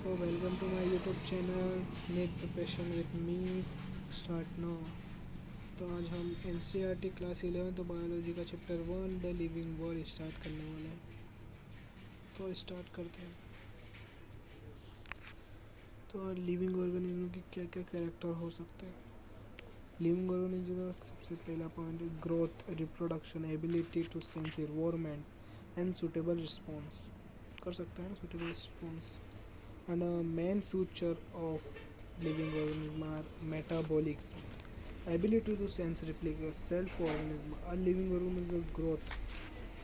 So welcome to my YouTube channel Need Preparation with me start now। तो आज हम NCERT class 11 तो biology का chapter 1 the living world start करने वाले हैं। तो स्टार्ट करते हैं। तो लिविंग ऑर्गेनिज्म के क्या क्या कैरेक्टर हो सकते हैं। लिविंग ऑर्गेनिज्म का सबसे पहला पॉइंट है growth, reproduction, ability to sense environment and suitable response कर सकते हैं ना, suitable response. And a main feature of living organism are metabolics, ability to sense, replicate, self organism। a living organism growth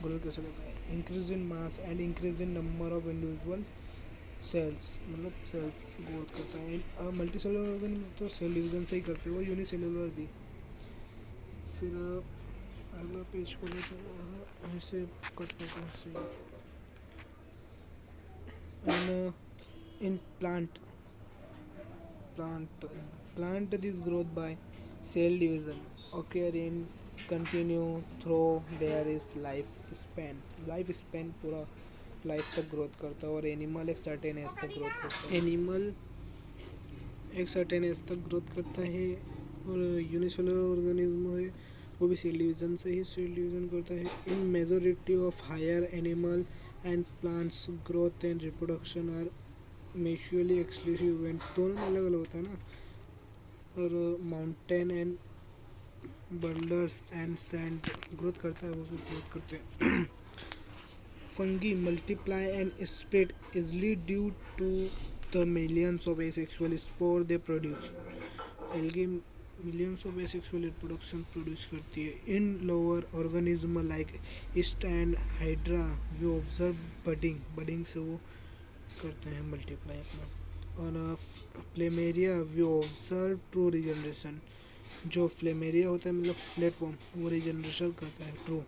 कैसे होता है, increase in mass and increase in number of individual cells, मतलब cells growth करता है। Multi cellular organism तो cell division से ही करते हैं, वो यूनिसेलुलर भी। फिर अगला पेज को ऐसे करते हैं। And in plant this growth by cell division occur in continue through there is life span पूरा लाइफ तक ग्रोथ करता है। और एनिमल एक सर्टेन एज तक ग्रोथ करता है। एनिमल एक सर्टेन एज तक ग्रोथ करता है। और यूनिसेलुलर ऑर्गेनिज्म है वो भी सेल डिवीजन से ही सेल डिवीजन करता है। In majority of higher animal and plants growth and reproduction are mutually exclusive event, दोनों में अलग अलग होता है ना। और mountain and birders and sand growth करता है, वो भी ग्रोथ करते हैं। Fungi multiply and spread easily due to the millions of asexual spore they produce. Algae millions of asexual reproduction produce करती है। In lower organism like yeast and hydra we observe budding से वो करते हैं multiply अपना। और फ्लेमेरिया we observe true regeneration, जो फ्लेमेरिया होता है मतलब प्लेटफॉर्म, वो रिजनरेशन करता है ट्रू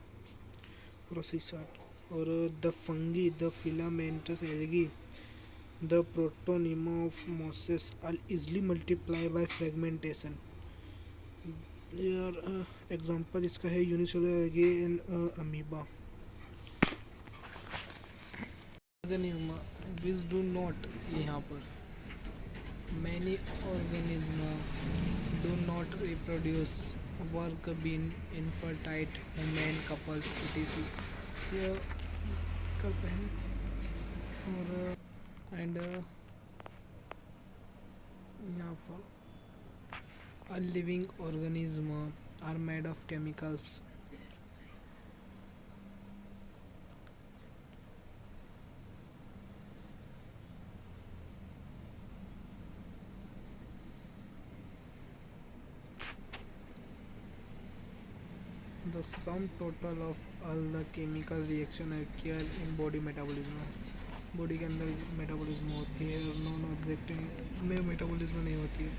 प्रोसेस। और the fungi the filamentous algae the protonema of mosses are easily multiply by fragmentation. यार एग्जांपल इसका है unicellular algae and amoeba. Organism which do not, यहाँ पर many organism do not reproduce work been infertile human couples etc ये करते हैं। और and यहाँ पर a living organism are made of chemicals। The sum total of all the chemical reaction occur in body metabolism। Body के अंदर metabolism होती है और नॉन ऑब्जेक्टिव में मेटाबॉलिज्म नहीं होती है।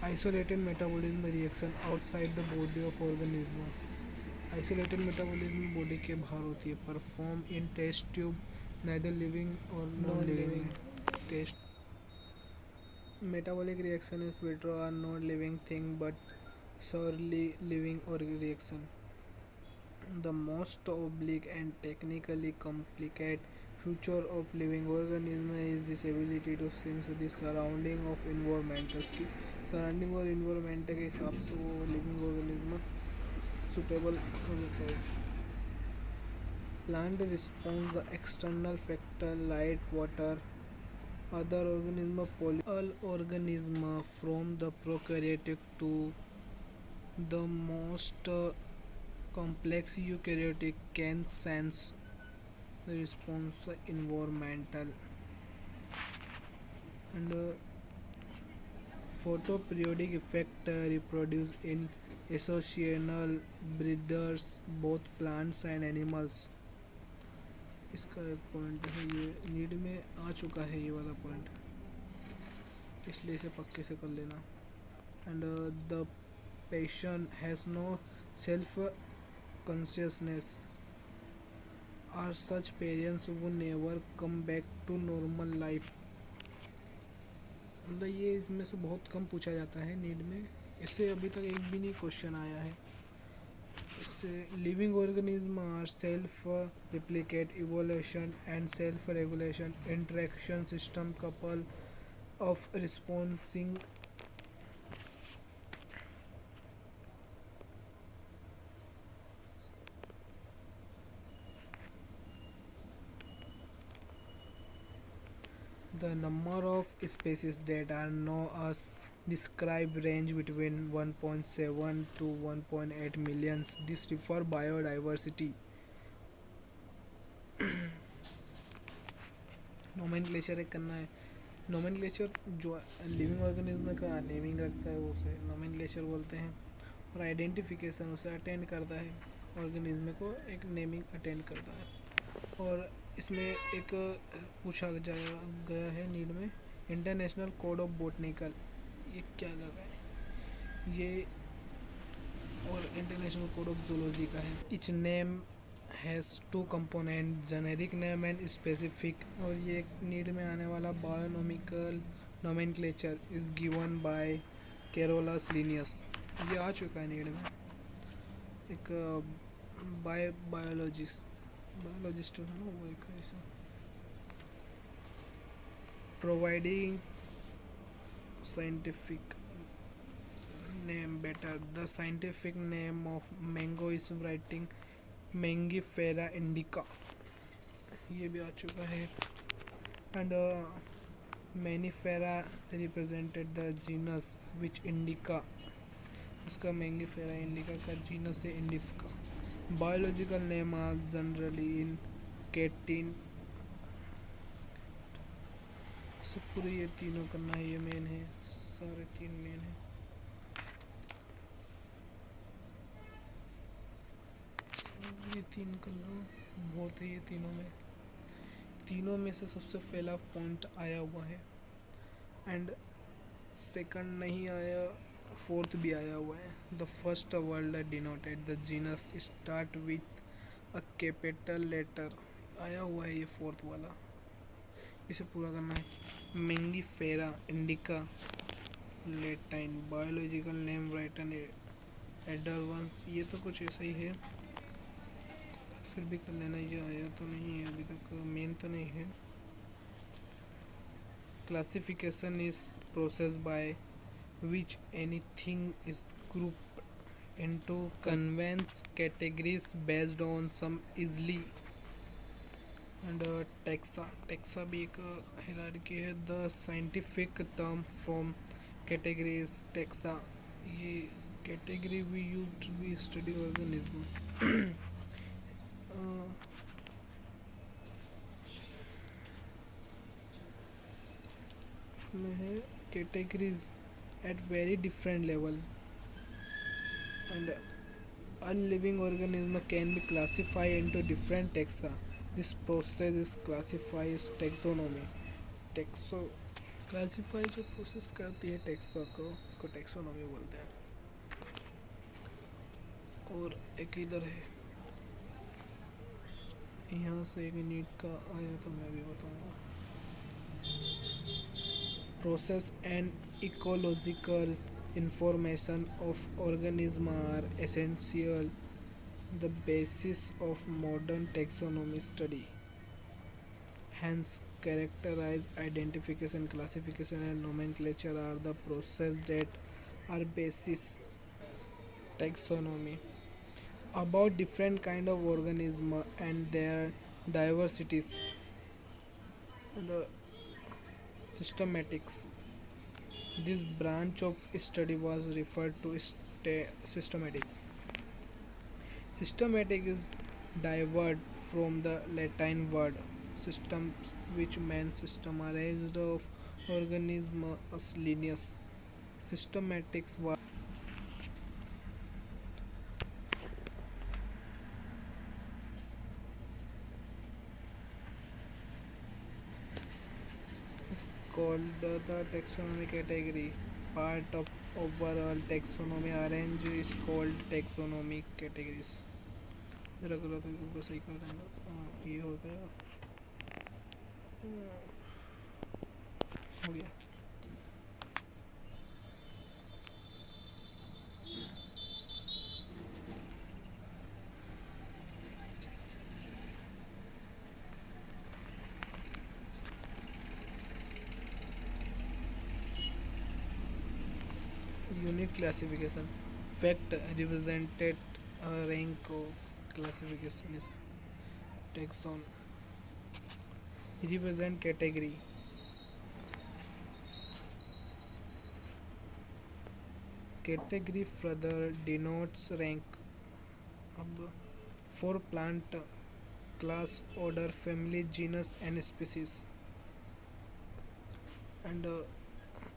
Isolated metabolism reaction outside the body of organism. Isolated metabolism body के बाहर होती है। Perform in test tube neither living और non living test. metabolic reaction is withdraw are not living thing but surely living or reaction। the most oblique and technically complicated feature of living organism is this ability to sense the surrounding of environment। उसकी surrounding और environment के हिसाब से वो living organism suitable हो जाता है। Plant response the external factor light water other organism all organism from the prokaryotic to the most complex eukaryotic can sense the response environmental and photoperiodic effect reproduce in associational breeders both plants and animals। इसका एक point है, ये need में आ चुका है ये वाला point, इसलिए इसे पक्के से कर लेना। And the patient has no self consciousness are such parents वो never come back to normal life. मतलब ये इसमें से बहुत कम पूछा जाता है नीड में, इससे अभी तक एक भी नहीं क्वेश्चन आया है। Living organisms are self-replicate, evolution and self-regulation interaction system couple of responding. The number of species that are known as described range between 1.7 to 1.8 millions. This refers biodiversity. Nomenclature एक करना है. नोमेनक्लेचर जो living organism का naming रखता है उसे nomenclature बोलते हैं. और आइडेंटिफिकेशन उसे अटेंड करता है, ऑर्गेनिज्म को एक नेमिंग अटेंड करता है. और इसमें एक पूछा गया है नीड में इंटरनेशनल कोड ऑफ बोटनिकल. ये क्या कर रहा है ये, और इंटरनेशनल कोड ऑफ जूलॉजी का है. Each name has two component, generic name and specific. और ये नीड में आने वाला binomial nomenclature is given by Carolus Linnaeus. ये आ चुका है नीड में. एक बायोलॉजिस्ट है ना वो, एक ऐसा providing scientific name better. The scientific name of mango is writing Mangifera indica. ये भी आ चुका है. And Mangifera represented the genus which indica. उसका मैंगीफेरा इंडिका का जीनस है indica. Biological name are generally in Latin. सब पूरे ये तीनों करना है. ये मेन है, सारे तीन मेन है. ये तीन करना बहुत है. ये तीनों में से सबसे पहला पॉइंट आया हुआ है एंड सेकंड नहीं आया, फोर्थ भी आया हुआ है. The first word denoted the genus start with a capital letter. आया हुआ है ये फोर्थ वाला. इसे पूरा करना है. Mangifera indica Latin. Biological name written एडरवंस. ये तो कुछ ऐसा ही है, फिर भी कर लेना. ये आया तो नहीं है अभी तक, मेन तो नहीं है. Classification is process by which anything is grouped into conveys categories based on some easily. And taxa भी एक hierarchy है. the scientific term from category is taxa. ये category we use to be study organism. इसमें है categories at very different level, and all living organism can be classified into different taxa. This process is classified as taxonomy. Classify जो process करती है taxa को, उसको taxonomy बोलते हैं. और एक इधर है, यहाँ से एक नीट का आया तो मैं भी बताऊँगा. Process and ecological information of organism are essential, the basis of modern taxonomy study. Hence, characterize, identification, classification, and nomenclature are the process that are basis taxonomy. About different kind of organism and their diversities. And systematics. This branch of study was referred to systematic. Systematic is derived from the Latin word system, which means system arranged of organisms lineus. Systematics was called the taxonomy category. Part of overall taxonomy arrange is called taxonomy categories. जरा गलत है सही कर देंगे. ये हो गया, हो गया. Unit classification. Fact represented a rank of classification is taxon. Represent category. Category further denotes rank. अब for plant class, order, family, genus and species. And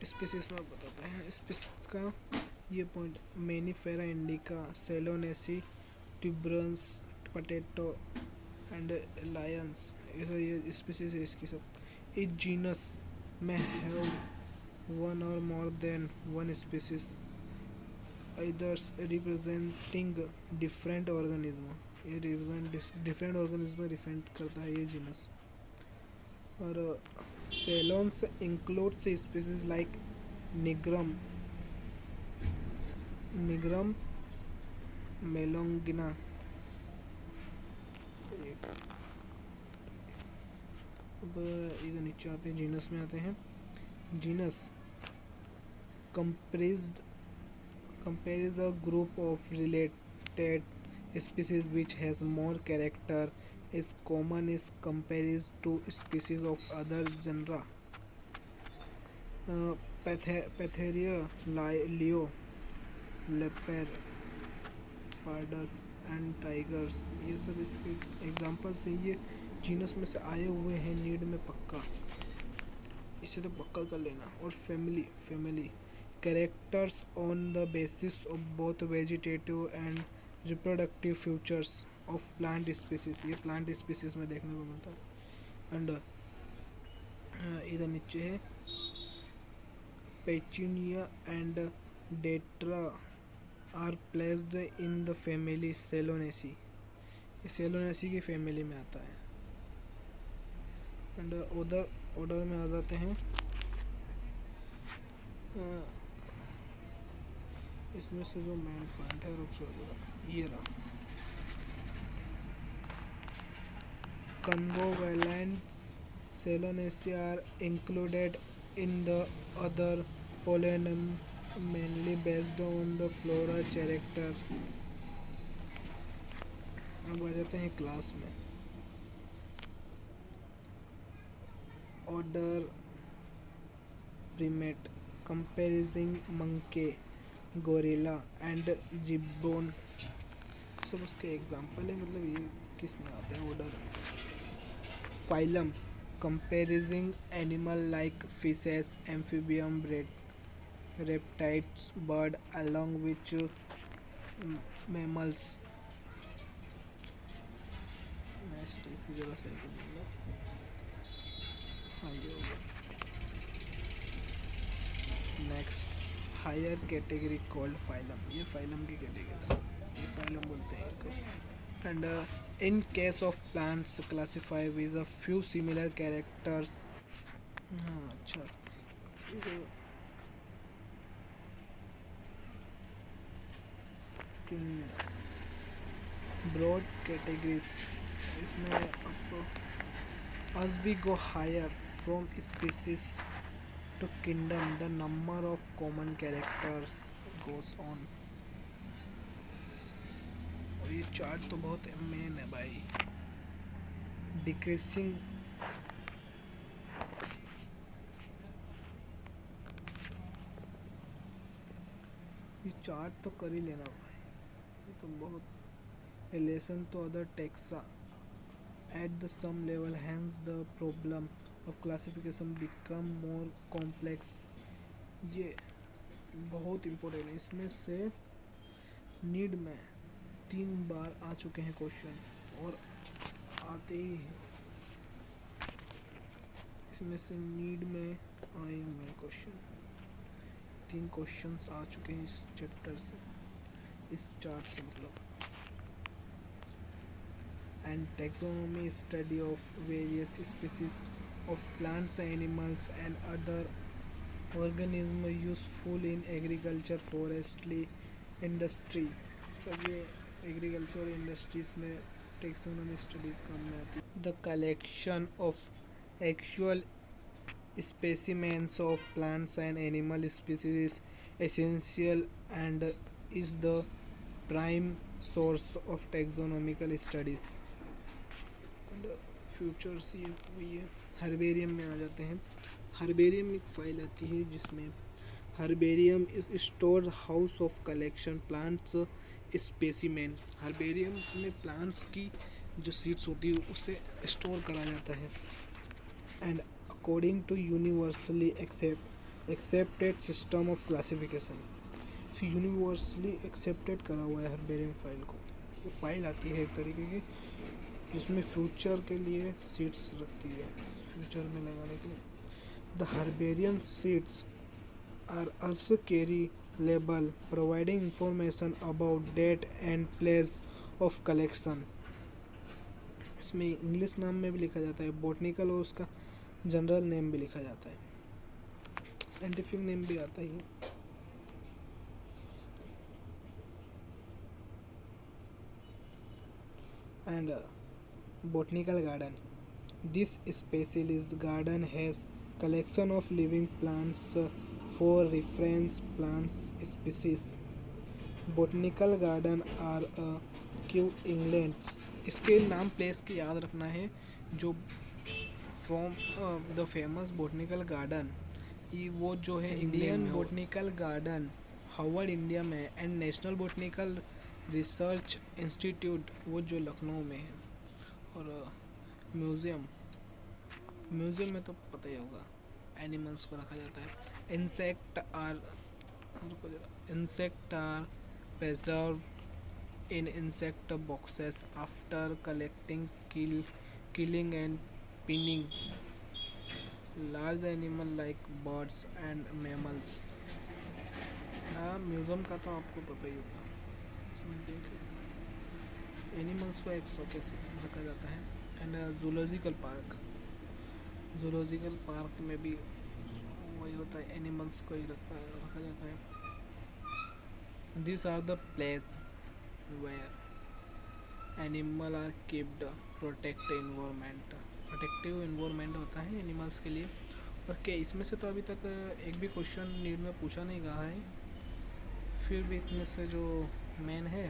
species में बताते हैं स्पीसीज का ये point Mangifera indica, Solanaceae, tuberosum, potato and lions, ये species है इसकी सब। इस जीनस में हैव वन और more than one species others representing different organism, ये रिप्रेजेंट डिफरेंट ऑर्गेनिज्म रिप्रेजेंट करता है ये जीनस। और Ceylons includes species like Nigrum, melongina. अब इधर नीचे आते हैं, जीनस में आते हैं। Genus comprise a group of related species which has more character is common is compared to species of other genera. Patheria, Leo, Leopard, Pardus and Tigers, ये सब इसके एग्जाम्पल्स हैं। ये जीनस में से आए हुए हैं, नीड में पक्का, इसे तो पक्का कर लेना। और family characters on the basis of both vegetative and reproductive futures of plant species, ये प्लांट स्पीसीज में देखने को मिलता है। एंड इधर नीचे है petunia and datura are placed in the family Solanaceae, ये सेलोनेसी की फैमिली में आता है। एंड ऑर्डर में आ जाते हैं। इसमें से जो मेन पॉइंट है ये रहा, Convolvulus Ceylonensis are included in the other pollens mainly based on the flora character। अब आ जाते हैं क्लास में। ऑर्डर प्रीमेट कंपेरिजिंग मंके, गोरिल्ला एंड जिब्बोन, सब उसके एग्जाम्पल है, मतलब ये किस में आते हैं order. Phylum comprising animal like fishes, amphibians, reptiles, bird along with mammals। Next इसकी जगह सही कर दूंगा, हाँ ये होगा। Next higher category called phylum, ये फाइलम की कैटेगरीज, ये फाइलम बोलते हैं इनको। And in case of plants classify with a few similar characters. हाँ अच्छा, ब्रॉड कैटेगरीज, इसमें आपको as we go higher from species to kingdom the number of common characters goes on। और ये चार्ट तो बहुत मेन है भाई। डिक्रीसिंग ये चार्ट तो कर ही लेना भाई, ये तो बहुत relation to other taxa at the some level, hence the problem of classification become more complex। ये बहुत इम्पोर्टेंट है, इसमें से नीड में 3 बार आ चुके हैं क्वेश्चन और आते ही हैं, इसमें से नीड में आए हुए क्वेश्चन, 3 क्वेश्चंस आ चुके हैं इस चैप्टर से, इस चार्ट से मतलब। And taxonomy study of various species of plants, animals and other organisms useful in agriculture, forestry industry। सब ये एग्रीकल्चर इंडस्ट्रीज में टैक्सोनॉमी स्टडी काम में आती है। The collection of actual specimens of plants and animal species essential and is the prime source of taxonomical studies and futures। ये वही है। हर्बेरियम में आ जाते हैं। हर्बेरियम एक फाइल आती है जिसमें herbarium is store house of collection plants specimen. Herbarium में प्लांट्स की जो सीड्स होती है उसे स्टोर करा जाता है। And according to universally accepted system of classification. Universally accepted करा हुआ है हर्बेरियम फाइल को। वो फाइल आती है एक तरीके की जिसमें फ्यूचर के लिए सीड्स रखती है, फ्यूचर में लगाने के लिए। The herbarium seeds are also carry label providing information about date and place of collection। इसमें इंग्लिश नाम में भी लिखा जाता है बॉटनिकल और उसका जनरल नेम भी लिखा जाता है, साइंटिफिक नेम भी आता ही है। And botanical garden, this specialist garden has collection of living plants for reference plants species। botanical garden are a Kew England. इसके नाम प्लेस की याद रखना है जो from the famous botanical garden, ये वो जो है Indian botanical garden Howrah India में and National Botanical Research Institute वो जो लखनऊ में है। और म्यूज़ियम में तो पता ही होगा एनिमल्स को रखा जाता है। Insect are preserve in insect boxes after collecting killing and pinning large animal like birds and mammals. हाँ, म्यूज़ियम का तो आपको पता ही होगा, इसमें देख एनिमल्स को एक शोकेस रखा जाता है। एंड जूलॉजिकल पार्क में भी वही होता है, एनिमल्स को ही रखा जाता है। This are the place where animal are keeped protective environment होता है एनिमल्स के लिए। और क्या इसमें से तो अभी तक एक भी क्वेश्चन नीट में पूछा नहीं गया है, फिर भी इनमें से जो मेन है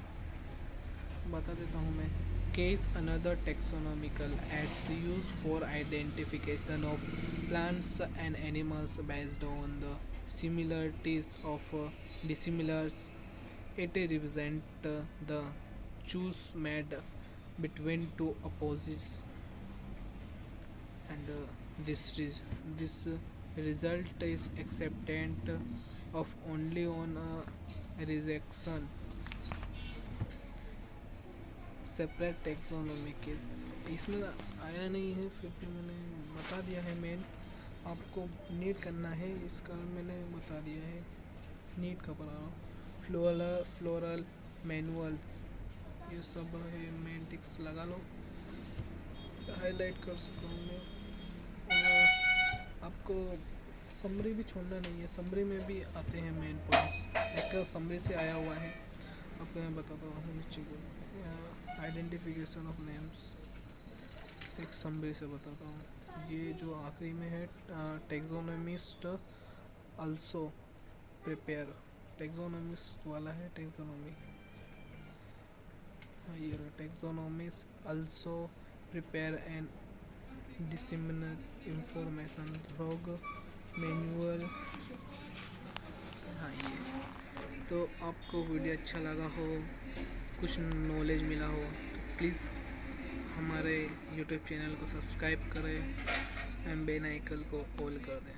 बता देता हूँ मैं। Case another taxonomical aids used for identification of plants and animals based on the similarities of dissimilars. It represents the choice made between two opposites, and this result is accepted of only on rejection separate taxonomy के। इसमें आया नहीं है फिर भी मैंने बता दिया है। मेन आपको नीट करना है, इस कारण मैंने बता दिया है। नीट का पढ़ा रहा हूँ। फ्लोरल मैनुअल्स ये सब है, मेन टिक्स लगा लो, हाईलाइट कर सकता हूँ मैं। और आपको समरी भी छोड़ना नहीं है, समरी में भी आते हैं मेन पॉइंट्स। एक समरी से आया हुआ है, आपको मैं बताता हूँ नीचे को। आइडेंटिफिकेशन ऑफ नेम्स एक समरी से बताता हूँ। ये जो आखिरी में है टैक्सोनॉमिस्ट आल्सो प्रिपेयर, टैक्सोनॉमिस्ट वाला है टैक्सोनॉमी। ये taxonomist also prepare and disseminate information through manual. हाँ, ये तो आपको वीडियो अच्छा लगा हो, कुछ नॉलेज मिला हो तो प्लीज़ हमारे यूट्यूब चैनल को सब्सक्राइब करें एंड बेल आइकन को ऑल कर दें।